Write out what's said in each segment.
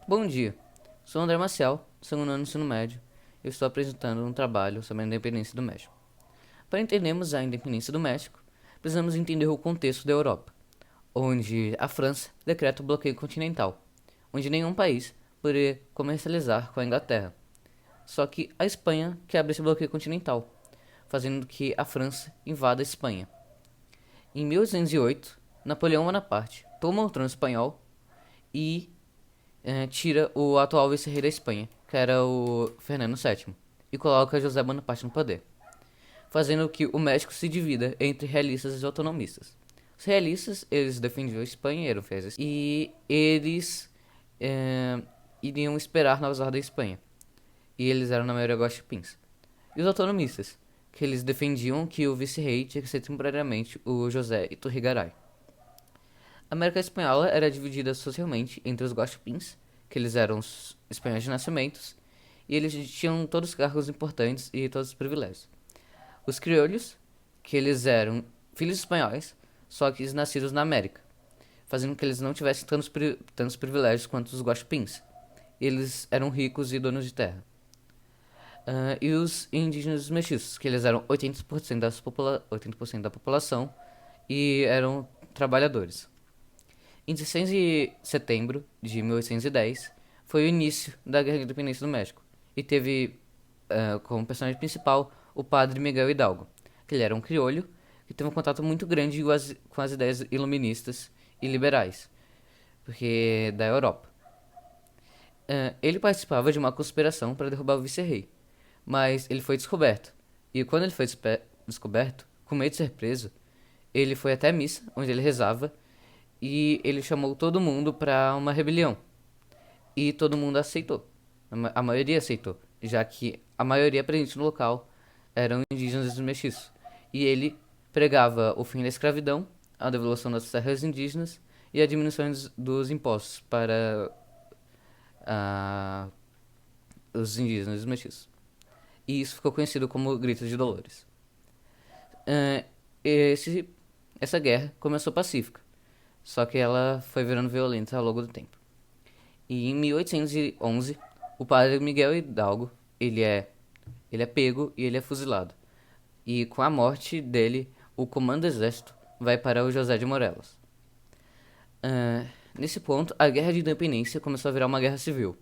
Bom dia, sou André Maciel, segundo ano do ensino médio, e eu estou apresentando um trabalho sobre a independência do México. Para entendermos a independência do México, precisamos entender o contexto da Europa, onde a França decreta o bloqueio continental, onde nenhum país poderia comercializar com a Inglaterra. Só que a Espanha quebra esse bloqueio continental, fazendo que a França invada a Espanha. Em 1808, Napoleão Bonaparte toma o trono espanhol e tira o atual vice-rei da Espanha, que era o Fernando VII, e coloca José Bonaparte no poder, fazendo que o México se divida entre realistas e autonomistas. Os realistas, eles defendiam a Espanha, eram fezes, e eles iriam esperar nas ordens da Espanha, e eles eram na maioria guaxupins. E os autonomistas, que eles defendiam que o vice-rei tinha que ser temporariamente o José Iturrigaray. A América Espanhola era dividida socialmente entre os guaxupins, que eles eram os espanhóis de nascimentos, e eles tinham todos os cargos importantes e todos os privilégios. Os criolhos, que eles eram filhos espanhóis, só que nascidos na América, fazendo que eles não tivessem tantos privilégios quanto os guaxupins. Eles eram ricos e donos de terra. E os indígenas mestiços, que eles eram 80% da população e eram trabalhadores. Em 16 de setembro de 1810 foi o início da Guerra de Independência do México e teve como personagem principal o padre Miguel Hidalgo, que ele era um criolho que teve um contato muito grande com as ideias iluministas e liberais, porque da Europa. Ele participava de uma conspiração para derrubar o vice-rei, mas ele foi descoberto. E quando ele foi descoberto, com medo de ser preso, ele foi até a missa, onde ele rezava, e ele chamou todo mundo para uma rebelião. E todo mundo aceitou. A maioria aceitou, já que a maioria presente no local eram indígenas e mestiços. E ele pregava o fim da escravidão, a devolução das terras indígenas e a diminuição dos impostos para ah, os indígenas e os mestiços. E isso ficou conhecido como Grito de Dolores. Ah, esse, essa guerra começou pacífica, só que ela foi virando violenta ao longo do tempo. E em 1811, o padre Miguel Hidalgo, ele é pego e ele é fuzilado. E com a morte dele, o comando do exército vai para o José de Morelos. Nesse ponto, a guerra de independência começou a virar uma guerra civil,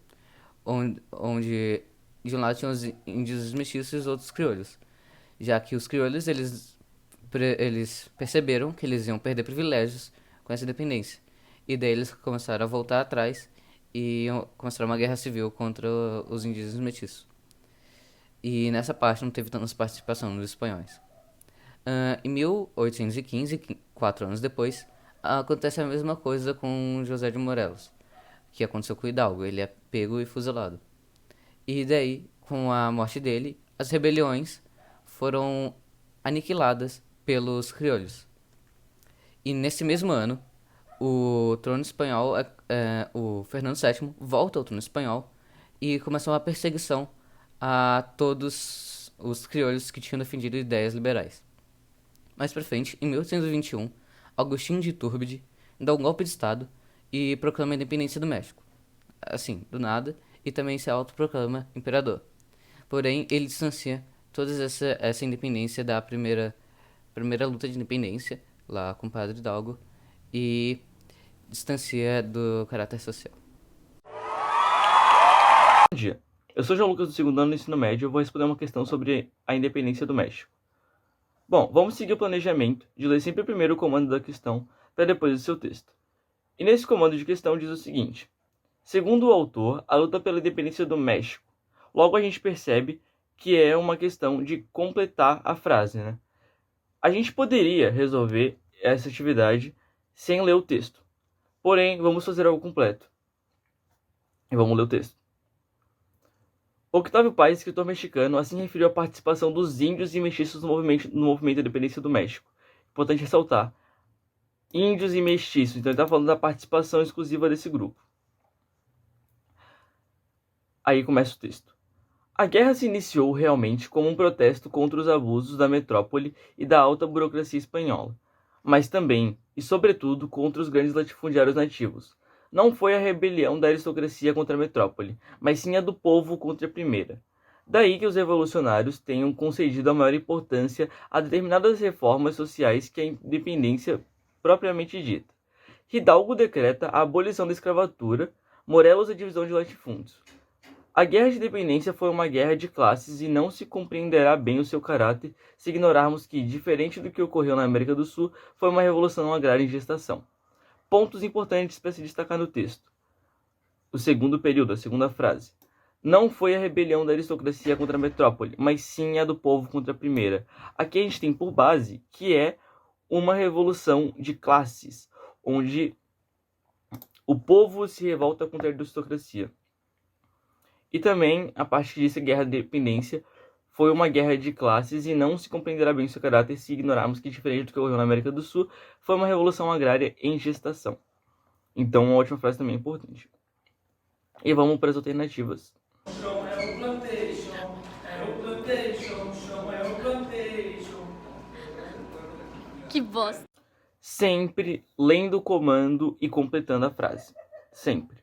onde de um lado tinham os índios mestiços e os outros crioulos, já que os crioulos eles perceberam que eles iam perder privilégios com essa independência, e daí eles começaram a voltar atrás e começaram uma guerra civil contra os indígenas mestiços. E nessa parte não teve tanta participação dos espanhóis. Em 1815, 4 anos depois, acontece a mesma coisa com José de Morelos, que aconteceu com o Hidalgo. Ele é pego e fuzilado. E daí, com a morte dele, as rebeliões foram aniquiladas pelos crioulos. E nesse mesmo ano, o trono espanhol, o Fernando VII, volta ao trono espanhol e começa uma perseguição a todos os crioulos que tinham defendido ideias liberais. Mais pra frente, em 1821, Agostinho de Iturbide dá um golpe de estado e proclama a independência do México. Assim, do nada, e também se autoproclama imperador. Porém, ele distancia toda essa independência da primeira luta de independência, lá com o padre Hidalgo, e distancia do caráter social. Bom dia, eu sou João Lucas do segundo ano do ensino médio e eu vou responder uma questão sobre a independência do México. Bom, vamos seguir o planejamento de ler sempre primeiro o comando da questão para depois o seu texto. E nesse comando de questão diz o seguinte: segundo o autor, a luta pela independência do México. Logo a gente percebe que é uma questão de completar a frase, né? A gente poderia resolver essa atividade sem ler o texto. Porém, vamos fazer algo completo. E vamos ler o texto. Octávio Paz, escritor mexicano, assim referiu a participação dos índios e mestiços no movimento da independência do México. Importante ressaltar: índios e mestiços, então ele está falando da participação exclusiva desse grupo. Aí começa o texto. A guerra se iniciou realmente como um protesto contra os abusos da metrópole e da alta burocracia espanhola, mas também, e sobretudo, contra os grandes latifundiários nativos, não foi a rebelião da aristocracia contra a metrópole, mas sim a do povo contra a primeira. Daí que os revolucionários tenham concedido a maior importância a determinadas reformas sociais que a independência propriamente dita. Hidalgo decreta a abolição da escravatura, Morelos a divisão de latifúndios. A Guerra de Independência foi uma guerra de classes e não se compreenderá bem o seu caráter se ignorarmos que, diferente do que ocorreu na América do Sul, foi uma revolução agrária em gestação. Pontos importantes para se destacar no texto. O segundo período, a segunda frase. Não foi a rebelião da aristocracia contra a metrópole, mas sim a do povo contra a primeira. Aqui a gente tem por base que é uma revolução de classes, onde o povo se revolta contra a aristocracia. E também, a partir disso, a Guerra da Independência foi uma guerra de classes e não se compreenderá bem o seu caráter se ignorarmos que, diferente do que ocorreu na América do Sul, foi uma revolução agrária em gestação. Então, uma última frase também é importante. E vamos para as alternativas. Chão é o plantation, chão é o plantation. Que bosta. Sempre lendo o comando e completando a frase. Sempre.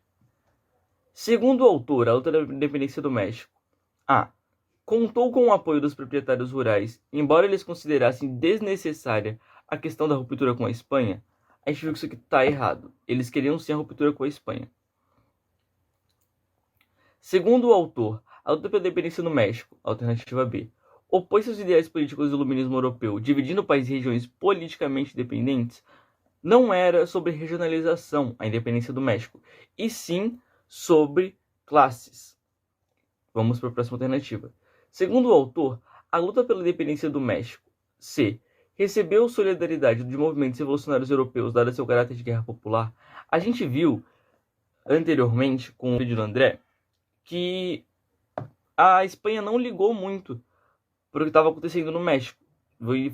Segundo o autor, a luta da independência do México. A. Contou com o apoio dos proprietários rurais, embora eles considerassem desnecessária a questão da ruptura com a Espanha. A gente viu que isso aqui está errado. Eles queriam sim a ruptura com a Espanha. Segundo o autor, a luta pela independência no México, alternativa B, opôs-se aos ideais políticos do iluminismo europeu, dividindo o país em regiões politicamente dependentes, não era sobre regionalização a independência do México, e sim sobre classes. Vamos para a próxima alternativa. Segundo o autor, a luta pela independência do México, C, recebeu solidariedade de movimentos revolucionários europeus dado seu caráter de guerra popular. A gente viu anteriormente com o vídeo do André que a Espanha não ligou muito para o que estava acontecendo no México.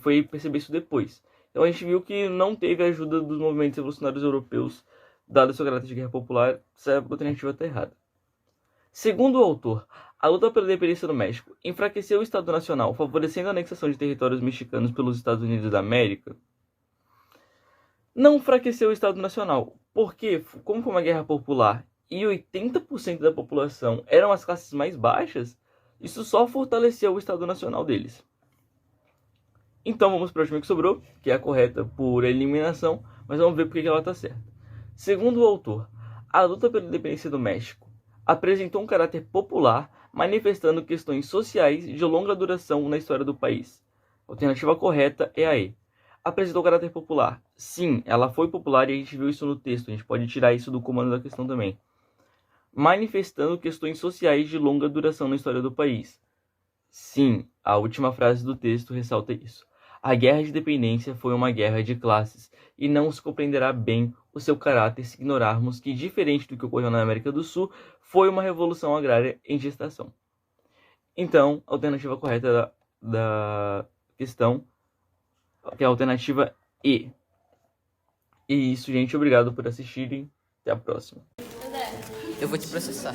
Foi perceber isso depois. Então a gente viu que não teve a ajuda dos movimentos revolucionários europeus, dado seu caráter de guerra popular. Essa alternativa está errada. Segundo o autor, a luta pela independência do México enfraqueceu o Estado Nacional, favorecendo a anexação de territórios mexicanos pelos Estados Unidos da América. Não enfraqueceu o Estado Nacional, porque, como foi uma guerra popular e 80% da população eram as classes mais baixas, isso só fortaleceu o Estado Nacional deles. Então vamos para a última que sobrou, que é a correta por eliminação, mas vamos ver por que ela está certa. Segundo o autor, a luta pela independência do México apresentou um caráter popular, manifestando questões sociais de longa duração na história do país. A alternativa correta é a E. Apresentou caráter popular. Sim, ela foi popular e a gente viu isso no texto, a gente pode tirar isso do comando da questão também. Manifestando questões sociais de longa duração na história do país. Sim, a última frase do texto ressalta isso. A Guerra de Independência foi uma guerra de classes e não se compreenderá bem o seu caráter se ignorarmos que, diferente do que ocorreu na América do Sul, foi uma revolução agrária em gestação. Então, a alternativa correta da questão é a alternativa E. E isso, gente. Obrigado por assistirem. Até a próxima. Eu vou te processar.